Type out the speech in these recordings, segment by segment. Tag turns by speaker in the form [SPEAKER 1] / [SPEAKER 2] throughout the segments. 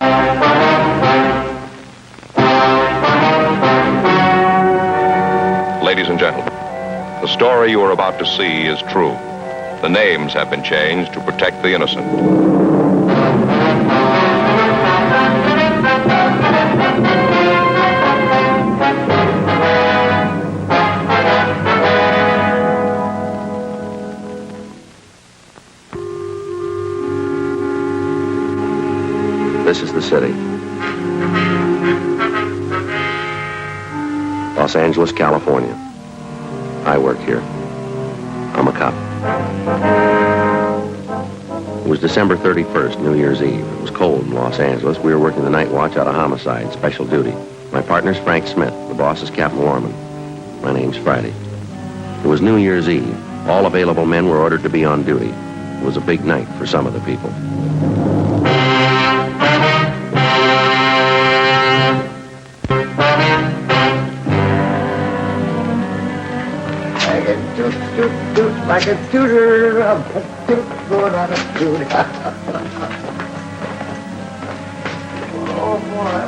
[SPEAKER 1] Ladies and gentlemen, the story you are about to see is true. The names have been changed to protect the innocent.
[SPEAKER 2] This is the city. Los Angeles, California. I work here. I'm a cop. It was December 31st, New Year's Eve. It was cold in Los Angeles. We were working the night watch out of homicide, special duty. My partner's Frank Smith. The boss is Captain Lorman. My name's Friday. It was New Year's Eve. All available men were ordered to be on duty. It was a big night for some of the people.
[SPEAKER 3] Like a tutor, I'm going on a tutor. Oh, boy.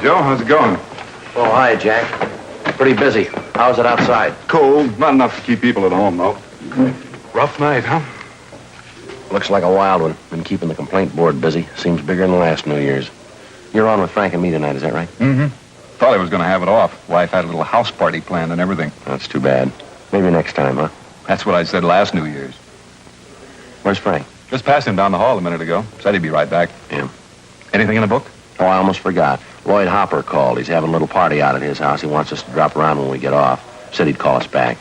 [SPEAKER 4] Joe, how's it going?
[SPEAKER 2] Oh, hi, Jack. Pretty busy. How's it outside?
[SPEAKER 4] Cold. Not enough to keep people at home, though. Rough night, huh?
[SPEAKER 2] Looks like a wild one. Been keeping the complaint board busy. Seems bigger than the last New Year's. You're on with Frank and me tonight, is that right?
[SPEAKER 4] Mm-hmm. Thought I was going to have it off. Wife had a little house party planned and everything.
[SPEAKER 2] That's too bad. Maybe next time, huh?
[SPEAKER 4] That's what I said last New Year's.
[SPEAKER 2] Where's Frank?
[SPEAKER 4] Just passed him down the hall a minute ago. Said he'd be right back.
[SPEAKER 2] Yeah.
[SPEAKER 4] Anything in the book?
[SPEAKER 2] Oh, I almost forgot. Lloyd Hopper called. He's having a little party out at his house. He wants us to drop around when we get off. Said he'd call us back.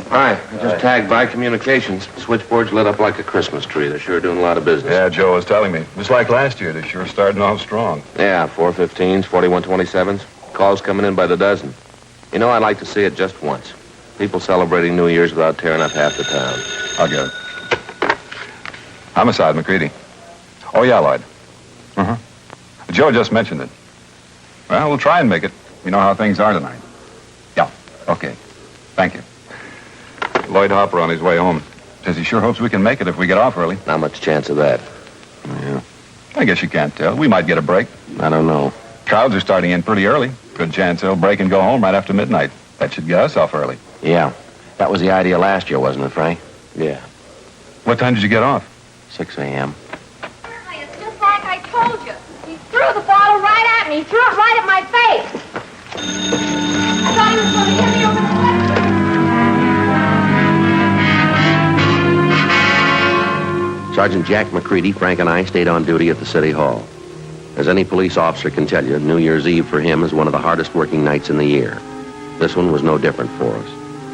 [SPEAKER 2] Hi, I just tagged by communications. Switchboard's lit up like a Christmas tree. They're sure doing a lot of business.
[SPEAKER 4] Yeah, Joe was telling me. Just like last year, they're sure starting off strong.
[SPEAKER 2] Yeah, 415s, 4127s. Calls coming in by the dozen. You know, I'd like to see it just once. People celebrating New Year's without tearing up half the town.
[SPEAKER 4] I'll get it. Homicide, McCready. Oh, yeah, Lloyd. Uh-huh. Joe just mentioned it. Well, we'll try and make it. You know how things are tonight. Yeah, okay. Thank you. Lloyd Hopper on his way home. Says he sure hopes we can make it if we get off early.
[SPEAKER 2] Not much chance of that. Yeah.
[SPEAKER 4] I guess you can't tell. We might get a break.
[SPEAKER 2] I don't know.
[SPEAKER 4] Crowds are starting in pretty early. Good chance they'll break and go home right after midnight. That should get us off early.
[SPEAKER 2] Yeah. That was the idea last year, wasn't it, Frank? Yeah.
[SPEAKER 4] What time did you get off?
[SPEAKER 2] 6 a.m.
[SPEAKER 5] It's just like I told you. He threw the bottle right at me. He threw it right at my face. I thought he was going to hit me over the head.
[SPEAKER 2] Sergeant Jack McCready, Frank, and I stayed on duty at the City Hall. As any police officer can tell you, New Year's Eve for him is one of the hardest working nights in the year. This one was no different for us.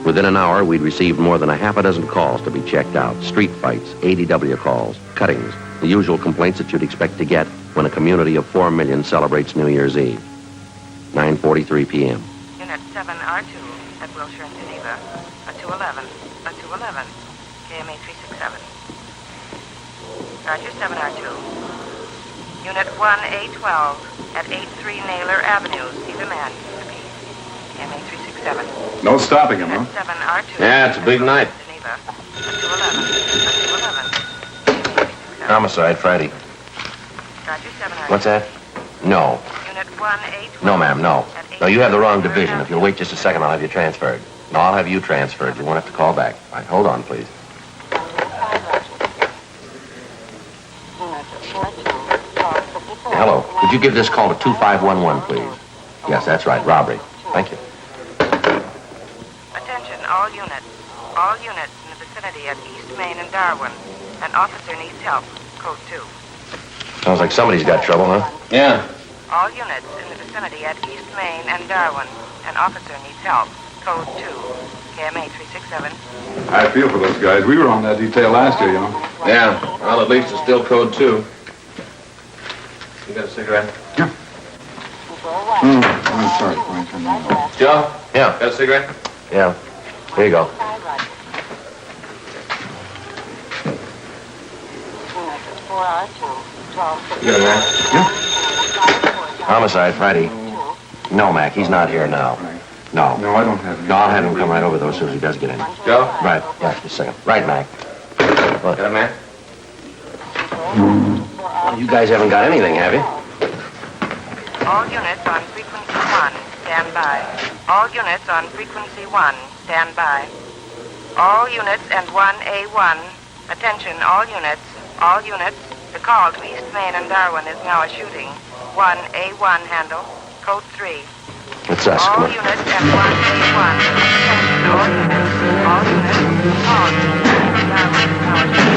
[SPEAKER 2] Within an hour, we'd received more than a half a dozen calls to be checked out. Street fights, ADW calls, cuttings, the usual complaints that you'd expect to get when a community of 4 million celebrates New Year's Eve. 9:43 p.m.
[SPEAKER 6] Unit 7R2 at Wilshire and Geneva. A 211. A 211. KMA 367. Roger, 7R2. Unit 1A12 at 83 Naylor Avenue. See the man. Repeat. KMA 367.
[SPEAKER 4] No stopping him, huh?
[SPEAKER 6] 7R2.
[SPEAKER 2] Yeah, it's a big night.
[SPEAKER 6] Geneva. A 211. A 211.
[SPEAKER 2] Homicide, Friday.
[SPEAKER 6] Roger, 7R2.
[SPEAKER 2] What's that? No.
[SPEAKER 6] Unit 1A12.
[SPEAKER 2] No, ma'am, no.
[SPEAKER 6] at
[SPEAKER 2] No, you have the wrong
[SPEAKER 6] 83
[SPEAKER 2] division. If you'll wait just a second, I'll have you transferred. No, I'll have you transferred. You won't have to call back. All right, hold on, please. Hello. Would you give this call to 2511, please? Yes, that's right. Robbery. Thank you.
[SPEAKER 6] Attention, all units. All units in the vicinity at East Main and Darwin. An officer needs help. Code 2.
[SPEAKER 2] Sounds like somebody's got trouble, huh? Yeah.
[SPEAKER 6] All units in the vicinity at East Main and Darwin. An officer needs help. Code 2. KMA 367.
[SPEAKER 4] I feel for those guys. We were on that detail last year, you know.
[SPEAKER 2] Yeah. Well, at least it's still code 2. You got a cigarette?
[SPEAKER 4] Yeah. I'm sorry.
[SPEAKER 2] Joe? Yeah. Got a cigarette? Yeah. Here you go. You got a match?
[SPEAKER 4] Yeah.
[SPEAKER 2] Homicide, Friday. No, Mac, he's not here now. No.
[SPEAKER 4] No, I don't have any.
[SPEAKER 2] No, I'll have him come right over, though, as soon as he does get in.
[SPEAKER 4] Joe?
[SPEAKER 2] Right. Yeah, just a second. Right, Mac. Look.
[SPEAKER 3] Get a man?
[SPEAKER 2] You guys haven't got anything, have you?
[SPEAKER 6] All units on frequency 1, stand by. All units on frequency 1, stand by. All units and 1A1. Attention, all units. All units. The call to East Main and Darwin is now a shooting. 1A1 handle. Code 3.
[SPEAKER 2] It's us. Come
[SPEAKER 6] All
[SPEAKER 2] on.
[SPEAKER 6] units and 1A1. Attention, all units. All units. Call to East Main and Darwin is now a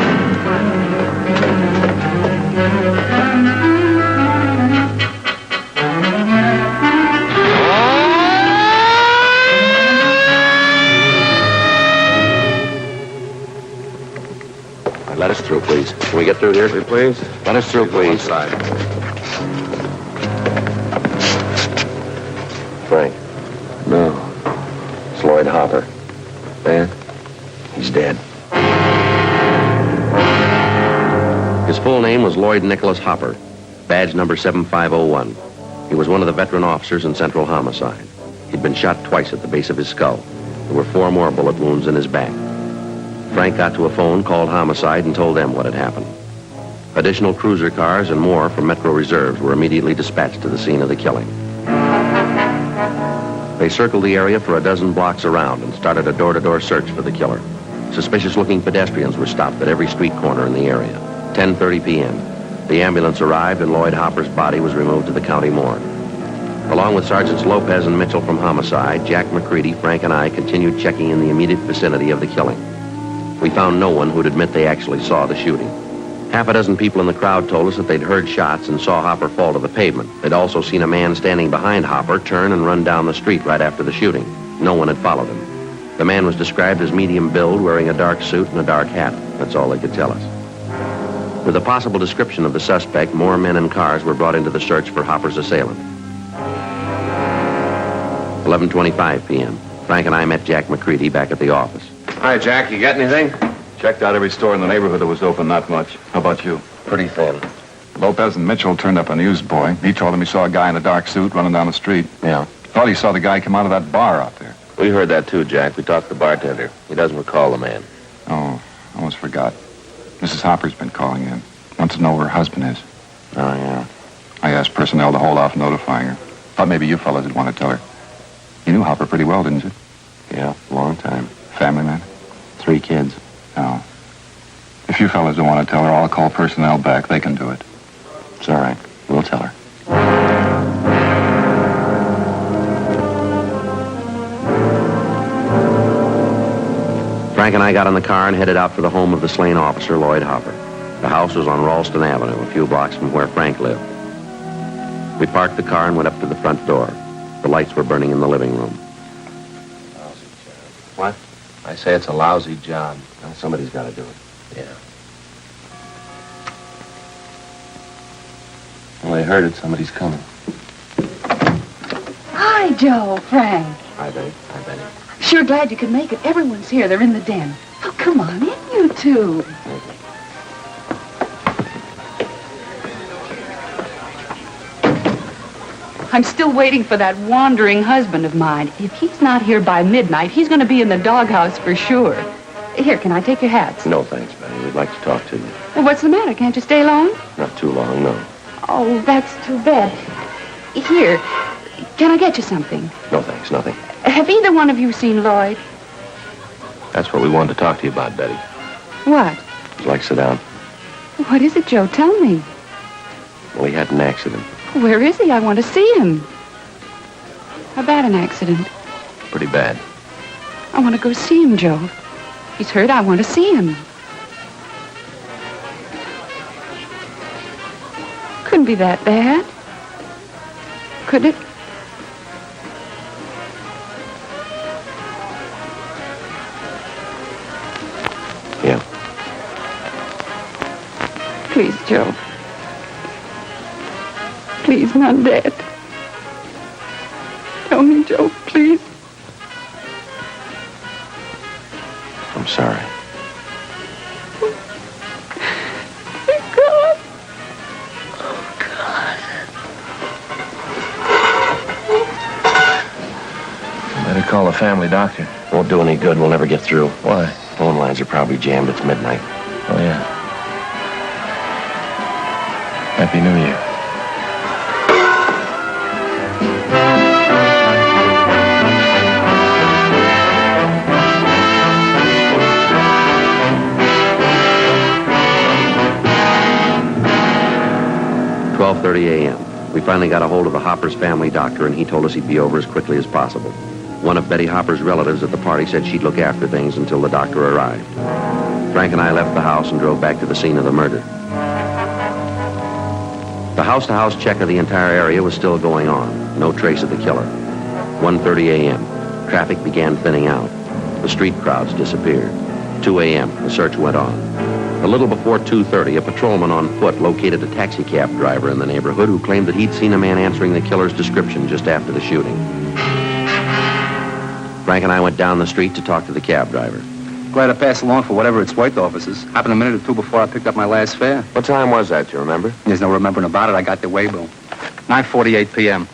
[SPEAKER 2] Let us through, please. Can we get through here? Please? Let us through, please.
[SPEAKER 4] Side.
[SPEAKER 2] Frank.
[SPEAKER 4] No.
[SPEAKER 2] It's Lloyd Hopper.
[SPEAKER 4] Dan?
[SPEAKER 2] He's dead. His full name was Lloyd Nicholas Hopper, badge number 7501. He was one of the veteran officers in Central Homicide. He'd been shot twice at the base of his skull. There were 4 more bullet wounds in his back. Frank got to a phone, called Homicide, and told them what had happened. Additional cruiser cars and more from Metro Reserves were immediately dispatched to the scene of the killing. They circled the area for a dozen blocks around and started a door-to-door search for the killer. Suspicious-looking pedestrians were stopped at every street corner in the area. 10:30 p.m. The ambulance arrived and Lloyd Hopper's body was removed to the county morgue. Along with Sergeants Lopez and Mitchell from Homicide, Jack McCready, Frank, and I continued checking in the immediate vicinity of the killing. We found no one who'd admit they actually saw the shooting. Half a dozen people in the crowd told us that they'd heard shots and saw Hopper fall to the pavement. They'd also seen a man standing behind Hopper turn and run down the street right after the shooting. No one had followed him. The man was described as medium build, wearing a dark suit and a dark hat. That's all they could tell us. With a possible description of the suspect, more men and cars were brought into the search for Hopper's assailant. 11:25 p.m. Frank and I met Jack McCready back at the office.
[SPEAKER 3] Hi, Jack. You got anything?
[SPEAKER 4] Checked out every store in the neighborhood that was open, not much. How about you?
[SPEAKER 2] Pretty thin.
[SPEAKER 4] Lopez and Mitchell turned up a newsboy. He told him he saw a guy in a dark suit running down the street.
[SPEAKER 2] Yeah.
[SPEAKER 4] Thought he saw the guy come out of that bar out there.
[SPEAKER 2] We heard that too, Jack. We talked to the bartender. He doesn't recall the man.
[SPEAKER 4] Oh, I almost forgot. Mrs. Hopper's been calling in. Wants to know where her husband is.
[SPEAKER 2] Oh, yeah.
[SPEAKER 4] I asked personnel to hold off notifying her. Thought maybe you fellas would want to tell her. You knew Hopper pretty well, didn't you?
[SPEAKER 2] Yeah, long time.
[SPEAKER 4] Family man?
[SPEAKER 2] 3 kids.
[SPEAKER 4] No. If you fellas don't want to tell her, I'll call personnel back. They can do it.
[SPEAKER 2] It's all right. We'll tell her. Frank and I got in the car and headed out for the home of the slain officer, Lloyd Hopper. The house was on Ralston Avenue, a few blocks from where Frank lived. We parked the car and went up to the front door. The lights were burning in the living room.
[SPEAKER 3] What? I say it's a lousy job.
[SPEAKER 2] Well, somebody's got to do it.
[SPEAKER 3] Yeah. Well, I heard it. Somebody's coming.
[SPEAKER 7] Hi, Joe, Frank.
[SPEAKER 2] Hi, Betty. Hi, Betty.
[SPEAKER 7] Sure glad you could make it. Everyone's here. They're in the den. Oh, come on in, you two. I'm still waiting for that wandering husband of mine. If he's not here by midnight, he's going to be in the doghouse for sure. Here, can I take your hats?
[SPEAKER 2] No, thanks, Betty. We'd like to talk to you.
[SPEAKER 7] Well, what's the matter? Can't you stay long?
[SPEAKER 2] Not too long, no.
[SPEAKER 7] Oh, that's too bad. Here, can I get you something?
[SPEAKER 2] No, thanks. Nothing.
[SPEAKER 7] Have either one of you seen Lloyd?
[SPEAKER 2] That's what we wanted to talk to you about, Betty.
[SPEAKER 7] What?
[SPEAKER 2] Would you like to sit down?
[SPEAKER 7] What is it, Joe? Tell me.
[SPEAKER 2] Well, he had an accident.
[SPEAKER 7] Where is he? I want to see him. How bad an accident?
[SPEAKER 2] Pretty bad.
[SPEAKER 7] I want to go see him, Joe. He's hurt. I want to see him. Couldn't be that bad. Could it?
[SPEAKER 2] Yeah.
[SPEAKER 7] Please, Joe. Please, not dead. Tell me, Joe, please.
[SPEAKER 2] I'm sorry.
[SPEAKER 7] God.
[SPEAKER 8] call a family doctor.
[SPEAKER 2] Won't do any good. We'll never get through.
[SPEAKER 8] Why?
[SPEAKER 2] Phone lines are probably jammed. It's midnight.
[SPEAKER 8] Oh, yeah. Happy New Year.
[SPEAKER 2] "12:30 a.m. We finally got a hold of the Hopper's family doctor, and he told us he'd be over as quickly as possible. One of Betty Hopper's relatives at the party said she'd look after things until the doctor arrived. Frank and I left the house and drove back to the scene of the murder. The house-to-house check of the entire area was still going on. No trace of the killer. 1:30 a.m. Traffic began thinning out. The street crowds disappeared. 2 a.m. The search went on. A little before 2:30, a patrolman on foot located a taxicab driver in the neighborhood who claimed that he'd seen a man answering the killer's description just after the shooting. Frank and I went down the street to talk to the cab driver.
[SPEAKER 9] Glad to pass along for whatever it's worth, officers. Happened a minute or two before I picked up my last fare.
[SPEAKER 2] What time was that, do you remember?
[SPEAKER 9] There's no remembering about it. I got the waybill. 9:48 p.m.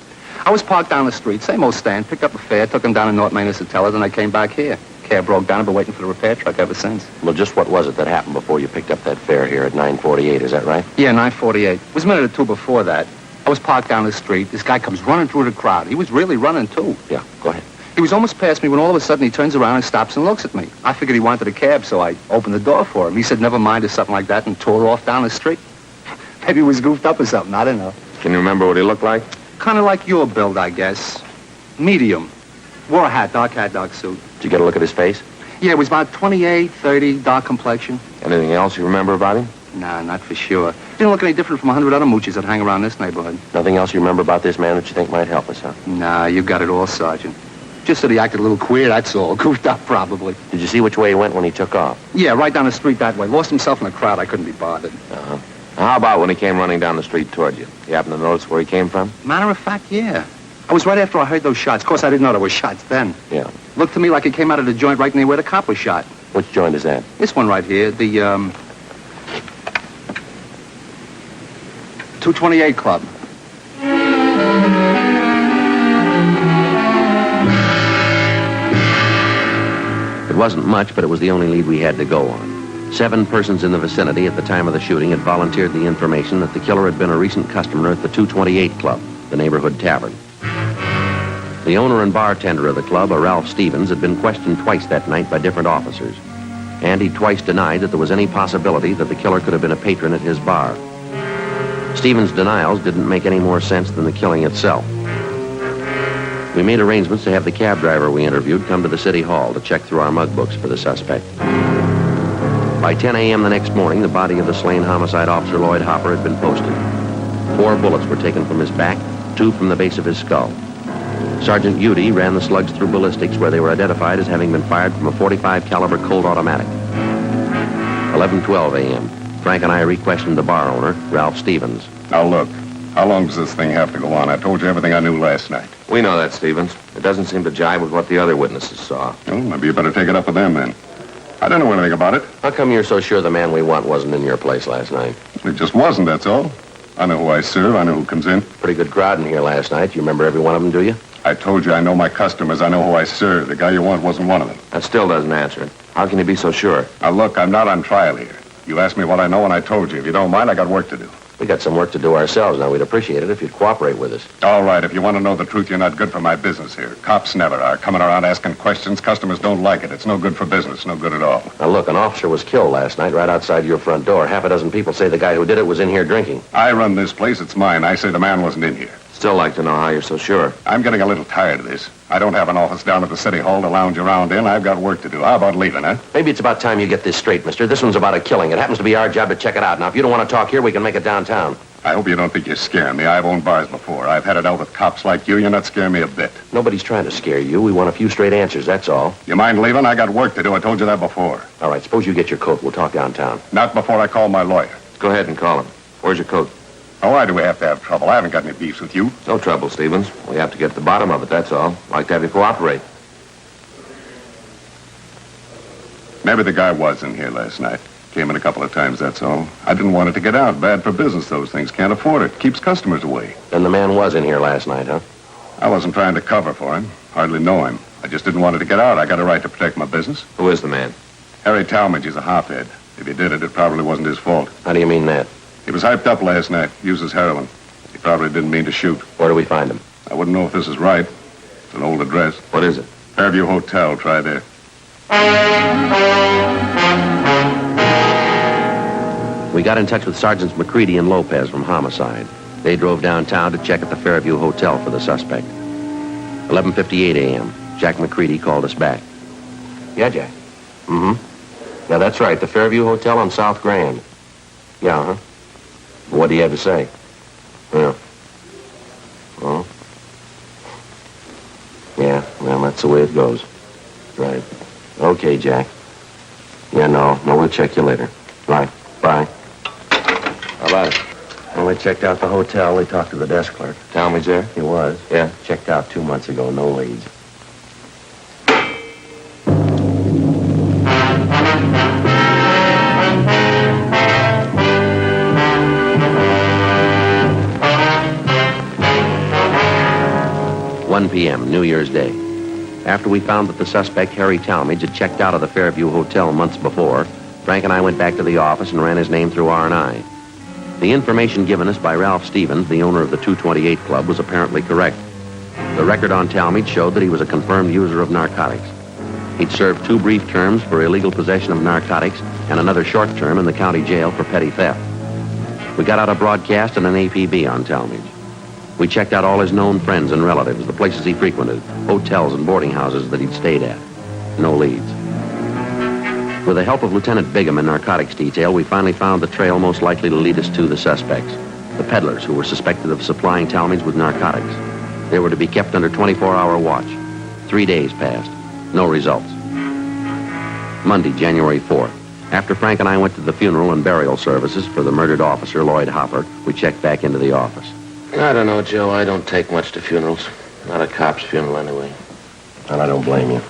[SPEAKER 9] I was parked down the street, same old stand, picked up a fare, took him down to North Main to tell her, then I came back here. Cab broke down. I've been waiting for the repair truck ever since.
[SPEAKER 2] Well, just what was it that happened before you picked up that fare here at 9:48, is that right?
[SPEAKER 9] Yeah, 9:48. It was a minute or two before that. I was parked down the street. This guy comes running through the crowd. He was really running, too.
[SPEAKER 2] Yeah, go ahead.
[SPEAKER 9] He was almost past me when all of a sudden he turns around and stops and looks at me. I figured he wanted a cab, so I opened the door for him. He said, never mind, or something like that, and tore off down the street. Maybe he was goofed up or something. I don't know.
[SPEAKER 2] Can you remember what he looked like?
[SPEAKER 9] Kind of like your build, I guess. Medium. Wore a hat, dark suit.
[SPEAKER 2] Did you get a look at his face?
[SPEAKER 9] Yeah, it was about 28, 30, dark complexion.
[SPEAKER 2] Anything else you remember about him?
[SPEAKER 9] Nah, not for sure. Didn't look any different from 100 other moochies that hang around this neighborhood.
[SPEAKER 2] Nothing else you remember about this man that you think might help us, huh?
[SPEAKER 9] Nah, you got it all, Sergeant. Just that he acted a little queer, that's all. Goofed up, probably.
[SPEAKER 2] Did you see which way he went when he took off?
[SPEAKER 9] Yeah, right down the street that way. Lost himself in the crowd. I couldn't be bothered.
[SPEAKER 2] Uh-huh. How about when he came running down the street toward you? You happen to notice where he came from?
[SPEAKER 9] Matter of fact, yeah. I was right after I heard those shots. Of course, I didn't know there were shots then.
[SPEAKER 2] Yeah.
[SPEAKER 9] Looked to me like he came out of the joint right near where the cop was shot.
[SPEAKER 2] Which joint is that?
[SPEAKER 9] This one right here, the, 228 Club.
[SPEAKER 2] It wasn't much, but it was the only lead we had to go on. 7 persons in the vicinity at the time of the shooting had volunteered the information that the killer had been a recent customer at the 228 Club, the neighborhood tavern. The owner and bartender of the club, a Ralph Stevens, had been questioned twice that night by different officers. And he twice denied that there was any possibility that the killer could have been a patron at his bar. Stevens' denials didn't make any more sense than the killing itself. We made arrangements to have the cab driver we interviewed come to the city hall to check through our mug books for the suspect. By 10 a.m. the next morning, the body of the slain homicide officer Lloyd Hopper had been posted. 4 bullets were taken from his back, 2 from the base of his skull. Sergeant Udy ran the slugs through ballistics where they were identified as having been fired from a .45 caliber Colt automatic. 11:12 a.m. Frank and I re-questioned the bar owner, Ralph Stevens.
[SPEAKER 4] Now, look. How long does this thing have to go on? I told you everything I knew last night.
[SPEAKER 1] We know that, Stevens. It doesn't seem to jibe with what the other witnesses saw.
[SPEAKER 4] Well, maybe you better take it up with them, then. I don't know anything about it.
[SPEAKER 2] How come you're so sure the man we want wasn't in your place last night?
[SPEAKER 4] It just wasn't, that's all. I know who I serve. I know who comes in.
[SPEAKER 2] Pretty good crowd in here last night. You remember every one of them, do you?
[SPEAKER 4] I told you I know my customers. I know who I serve. The guy you want wasn't one of them.
[SPEAKER 1] That still doesn't answer it. How can you be so sure?
[SPEAKER 4] Now, look, I'm not on trial here. You asked me what I know, and I told you. If you don't mind, I got work to do.
[SPEAKER 2] We got some work to do ourselves now. We'd appreciate it if you'd cooperate with us.
[SPEAKER 4] All right, if you want to know the truth, you're not good for my business here. Cops never are. Coming around asking questions, customers don't like it. It's no good for business, no good at all.
[SPEAKER 2] Now, look, an officer was killed last night right outside your front door. Half a dozen people say the guy who did it was in here drinking.
[SPEAKER 4] I run this place. It's mine. I say the man wasn't in here.
[SPEAKER 1] Still like to know how you're so sure.
[SPEAKER 4] I'm getting a little tired of this. I don't have an office down at the city hall to lounge around in. I've got work to do. How about leaving, huh?
[SPEAKER 2] Maybe it's about time you get this straight, mister. This one's about a killing. It happens to be our job to check it out. Now, if you don't want to talk here, we can make it downtown.
[SPEAKER 4] I hope you don't think you're scaring me. I've owned bars before. I've had it out with cops like you. You're not scaring me a bit.
[SPEAKER 2] Nobody's trying to scare you. We want a few straight answers, that's all.
[SPEAKER 4] You mind leaving? I got work to do. I told you that before.
[SPEAKER 2] All right, suppose you get your coat. We'll talk downtown.
[SPEAKER 4] Not before I call my lawyer.
[SPEAKER 1] Go ahead and call him. Where's your coat?
[SPEAKER 4] Oh, why do we have to have trouble? I haven't got any beefs with you.
[SPEAKER 1] No trouble, Stevens. We have to get to the bottom of it, that's all. Like to have you cooperate.
[SPEAKER 4] Maybe the guy was in here last night. Came in a couple of times, that's all. I didn't want it to get out. Bad for business, those things. Can't afford it. Keeps customers away.
[SPEAKER 2] Then the man was in here last night, huh?
[SPEAKER 4] I wasn't trying to cover for him.
[SPEAKER 10] Hardly know him. I just didn't want it to get out. I got a right to protect my business.
[SPEAKER 2] Who is the man?
[SPEAKER 10] Harry Talmadge is a hophead. If he did it, it probably wasn't his fault.
[SPEAKER 2] How do you mean that?
[SPEAKER 10] He was hyped up last night, uses heroin. He probably didn't mean to shoot.
[SPEAKER 2] Where do we find him?
[SPEAKER 10] I wouldn't know if this is right. It's an old address.
[SPEAKER 2] What is it?
[SPEAKER 10] Fairview Hotel. Try there.
[SPEAKER 2] We got in touch with Sergeants McCready and Lopez from Homicide. They drove downtown to check at the Fairview Hotel for the suspect. 11:58 a.m. Jack McCready called us back. Yeah, Jack. Mm-hmm. Yeah, that's right. The Fairview Hotel on South Grand. Yeah, huh? What do you have to say? Yeah. Oh. Yeah, well, that's the way it goes. Right. Okay, Jack. Yeah, no, we'll check you later. Right. Bye. How about it? When we checked out the hotel, we talked to the desk clerk. Talmadge there? He was. Yeah. Checked out 2 months ago, no leads. p.m., New Year's Day. After we found that the suspect, Harry Talmadge, had checked out of the Fairview Hotel months before, Frank and I went back to the office and ran his name through R&I. The information given us by Ralph Stevens, the owner of the 228 Club, was apparently correct. The record on Talmadge showed that he was a confirmed user of narcotics. He'd served 2 brief terms for illegal possession of narcotics and another short term in the county jail for petty theft. We got out a broadcast and an APB on Talmadge. We checked out all his known friends and relatives, the places he frequented, hotels and boarding houses that he'd stayed at. No leads. With the help of Lieutenant Bigham in narcotics detail, we finally found the trail most likely to lead us to the suspects, the peddlers who were suspected of supplying Talmadge with narcotics. They were to be kept under 24-hour watch. 3 days passed. No results. Monday, January 4th. After Frank and I went to the funeral and burial services for the murdered officer, Lloyd Hopper, we checked back into the office.
[SPEAKER 11] I don't know, Joe. I don't take much to funerals. Not a cop's funeral, anyway.
[SPEAKER 2] Well, I don't blame you.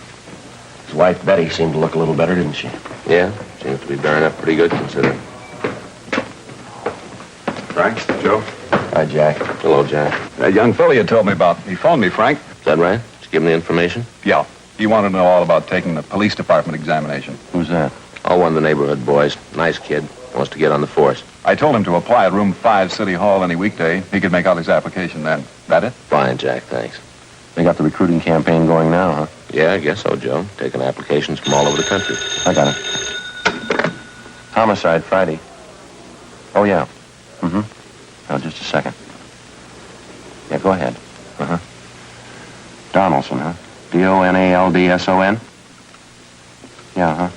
[SPEAKER 2] His wife, Betty, seemed to look a little better, didn't she?
[SPEAKER 11] Yeah, seems to be bearing up pretty good, considering.
[SPEAKER 4] Frank, Joe.
[SPEAKER 2] Hi, Jack.
[SPEAKER 11] Hello, Jack.
[SPEAKER 4] That young fella you told me about, he phoned me, Frank.
[SPEAKER 11] Is that right? Did you give him the information?
[SPEAKER 4] Yeah. He wanted to know all about taking the police department examination.
[SPEAKER 2] Who's that?
[SPEAKER 11] Oh, one of the neighborhood boys. Nice kid. Wants to get on the force.
[SPEAKER 4] I told him to apply at room 5, City Hall, any weekday. He could make out his application then. That it?
[SPEAKER 11] Fine, Jack, thanks.
[SPEAKER 2] They got the recruiting campaign going now, huh?
[SPEAKER 11] Yeah, I guess so, Joe. Taking applications from all over the country.
[SPEAKER 2] I got it. Homicide, Friday. Oh, yeah. Mm-hmm. Oh, just a second. Yeah, go ahead. Uh-huh. Donaldson, huh? Donaldson? Yeah, huh?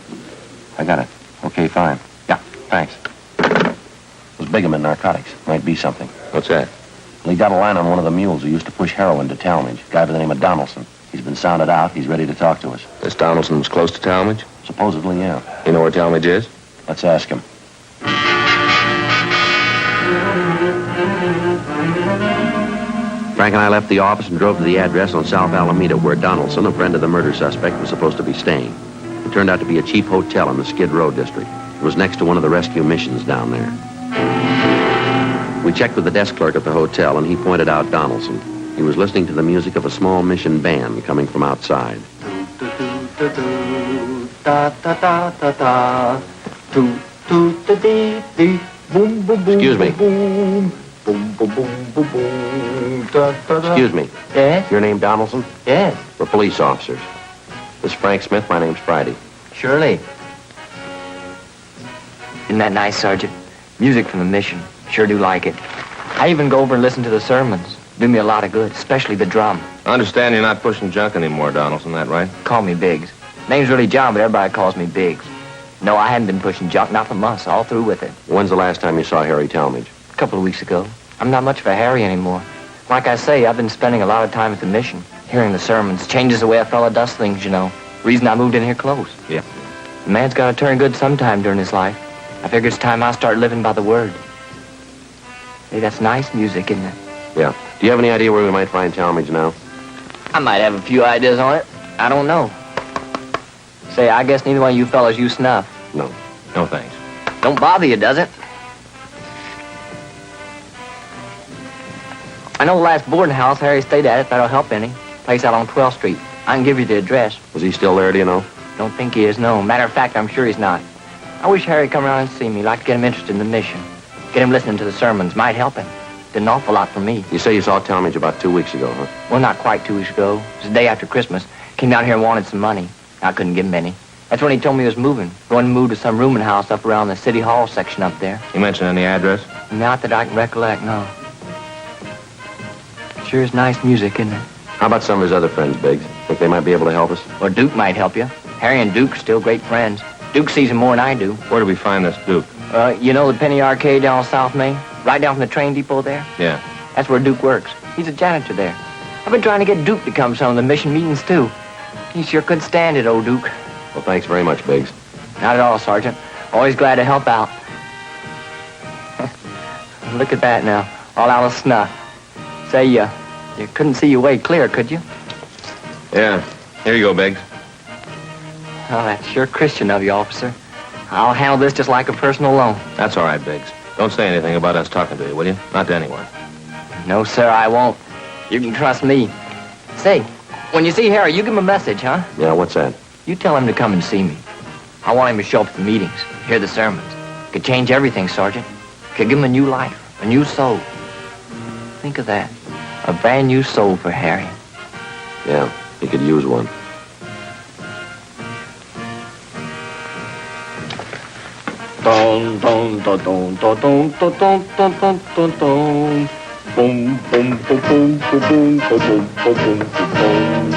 [SPEAKER 2] I got it. Okay, fine. Yeah, thanks. It was Bigham in narcotics. Might be something.
[SPEAKER 11] What's that?
[SPEAKER 2] Well, he got a line on one of the mules who used to push heroin to Talmadge. A guy by the name of Donaldson. He's been sounded out. He's ready to talk to us.
[SPEAKER 11] This Donaldson was close to Talmadge?
[SPEAKER 2] Supposedly, yeah.
[SPEAKER 11] You know where Talmadge is?
[SPEAKER 2] Let's ask him. Frank and I left the office and drove to the address on South Alameda where Donaldson, a friend of the murder suspect, was supposed to be staying. It turned out to be a cheap hotel in the Skid Row district. It was next to one of the rescue missions down there. We checked with the desk clerk at the hotel, and he pointed out Donaldson. He was listening to the music of a small mission band coming from outside. Excuse me. Excuse me.
[SPEAKER 3] Yes?
[SPEAKER 2] Your name Donaldson?
[SPEAKER 3] Yes.
[SPEAKER 2] We're police officers. This is Frank Smith. My name's Friday.
[SPEAKER 3] Surely. Isn't that nice, Sergeant? Music from the mission. Sure do like it. I even go over and listen to the sermons. Do me a lot of good, especially the drum.
[SPEAKER 11] I understand you're not pushing junk anymore, Donaldson, that right?
[SPEAKER 3] Call me Biggs. Name's really John, but everybody calls me Biggs. No, I hadn't been pushing junk, not for months, all through with it.
[SPEAKER 2] When's the last time you saw Harry Talmadge?
[SPEAKER 3] A couple of weeks ago. I'm not much of a Harry anymore. Like I say, I've been spending a lot of time at the mission. Hearing the sermons changes the way a fella does things, you know. Reason I moved in here close.
[SPEAKER 2] Yeah.
[SPEAKER 3] A man's got to turn good sometime during his life. I figure it's time I start living by the word. Hey, that's nice music, isn't it?
[SPEAKER 2] Yeah. Do you have any idea where we might find Talmadge now?
[SPEAKER 3] I might have a few ideas on it. I don't know. Say, I guess neither one of you fellas use snuff.
[SPEAKER 2] No. No, thanks.
[SPEAKER 3] Don't bother you, does it? I know the last boarding house Harry stayed at, if that'll help any. Place out on 12th Street. I can give you the address.
[SPEAKER 2] Was he still there, do you know?
[SPEAKER 3] Don't think he is, no. Matter of fact, I'm sure he's not. I wish Harry'd come around and see me. Like to get him interested in the mission. Get him listening to the sermons. Might help him. Did an awful lot for me.
[SPEAKER 2] You say you saw Talmadge about 2 weeks ago, huh?
[SPEAKER 3] Well, not quite 2 weeks ago. It was the day after Christmas. Came down here and wanted some money. I couldn't give him any. That's when he told me he was moving. Going to move to some rooming house up around the City Hall section up there.
[SPEAKER 8] You mentioned any address?
[SPEAKER 3] Not that I can recollect, no. Sure is nice music, isn't it?
[SPEAKER 2] How about some of his other friends, Biggs? Think they might be able to help us?
[SPEAKER 3] Well, Duke might help you. Harry and Duke are still great friends. Duke sees him more than I do.
[SPEAKER 8] Where do we find this Duke?
[SPEAKER 3] You know the Penny Arcade down on South Main? Right down from the train depot there?
[SPEAKER 8] Yeah.
[SPEAKER 3] That's where Duke works. He's a janitor there. I've been trying to get Duke to come to some of the mission meetings, too. He sure couldn't stand it, old Duke.
[SPEAKER 2] Well, thanks very much, Biggs.
[SPEAKER 3] Not at all, Sergeant. Always glad to help out. Look at that now. All out of snuff. Say, you couldn't see your way clear, could you?
[SPEAKER 8] Yeah. Here you go, Biggs.
[SPEAKER 3] Oh, that's sure Christian of you, officer. I'll handle this just like a personal loan.
[SPEAKER 8] That's all right, Biggs. Don't say anything about us talking to you, will you? Not to anyone.
[SPEAKER 3] No, sir, I won't. You can trust me. Say, when you see Harry, you give him a message, huh?
[SPEAKER 2] Yeah, what's that?
[SPEAKER 3] You tell him to come and see me. I want him to show up at the meetings, hear the sermons. Could change everything, Sergeant. Could give him a new life, a new soul. Think of that. A brand new soul for Harry.
[SPEAKER 2] Yeah, he could use one.
[SPEAKER 3] Don don don don don don don don don don don. Boom boom boom boom boom boom boom boom boom boom.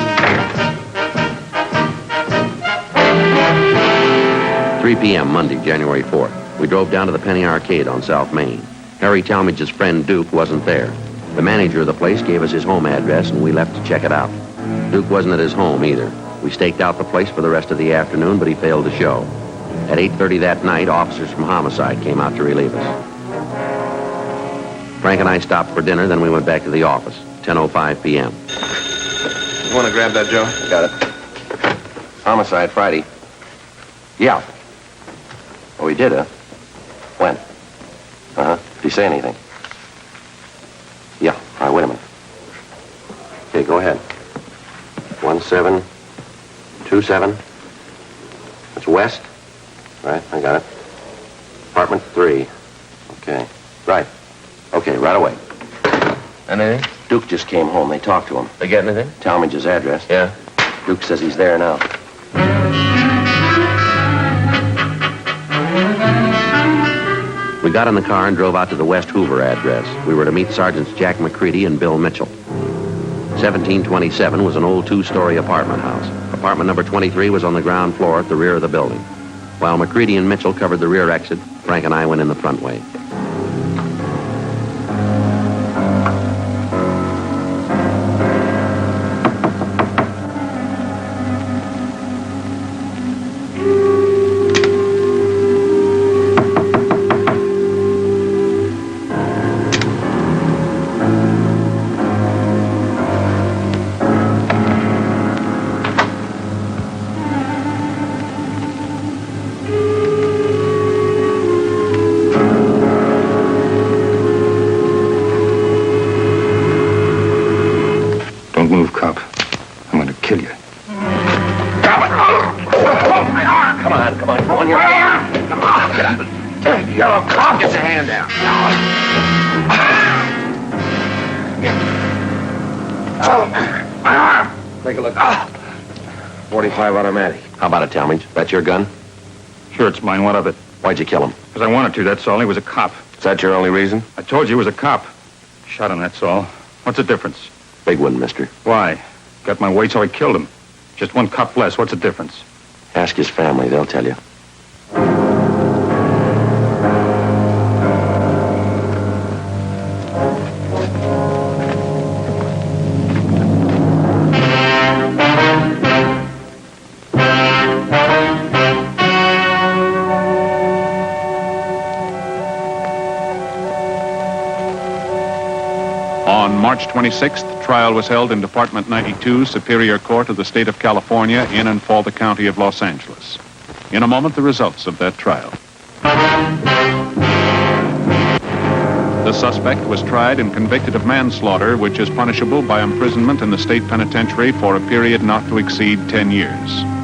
[SPEAKER 2] 3 p.m. Monday, January 4th. We drove down to the Penny Arcade on South Main. Harry Talmadge's friend Duke wasn't there. The manager of the place gave us his home address, and we left to check it out. Duke wasn't at his home either. We staked out the place for the rest of the afternoon, but he failed to show. At 8:30 that night, officers from Homicide came out to relieve us. Frank and I stopped for dinner, then we went back to the office. 10:05 p.m.
[SPEAKER 11] You want to grab that, Joe?
[SPEAKER 2] Got it. Homicide, Friday. Yeah. Oh, he did, huh? When? Uh-huh. Did he say anything? Yeah. All right, wait a minute. Okay, go ahead. 1727. That's west. Right, I got it. Apartment 3. Okay. Right. Okay, right away.
[SPEAKER 8] Anything?
[SPEAKER 2] Duke just came home. They talked to him.
[SPEAKER 8] They get anything?
[SPEAKER 2] Talmadge's address.
[SPEAKER 8] Yeah.
[SPEAKER 2] Duke says he's there now. We got in the car and drove out to the West Hoover address. We were to meet Sergeants Jack McCready and Bill Mitchell. 1727 was an old two-story apartment house. Apartment number 23 was on the ground floor at the rear of the building. While McCready and Mitchell covered the rear exit, Frank and I went in the front way.
[SPEAKER 4] Don't move, cop. I'm going to kill you.
[SPEAKER 2] Come on. Come on, you're... Come on, get out. Yellow cop, get your hand down. My arm. Take a look. 45 automatic. How about it, Talmadge? That's your gun?
[SPEAKER 4] Sure, it's mine. What of it?
[SPEAKER 2] Why'd you kill him?
[SPEAKER 4] Because I wanted to, that's all. He was a cop.
[SPEAKER 2] Is that your only reason?
[SPEAKER 4] I told you he was a cop. Shot him, that's all. What's the difference?
[SPEAKER 2] Big one, mister.
[SPEAKER 4] Why? Got my way, so I killed him. Just one cop less. What's the difference?
[SPEAKER 2] Ask his family. They'll tell you.
[SPEAKER 12] On March 26th, trial was held in Department 92, Superior Court of the State of California, in and for the County of Los Angeles. In a moment, the results of that trial. The suspect was tried and convicted of manslaughter, which is punishable by imprisonment in the state penitentiary for a period not to exceed 10 years.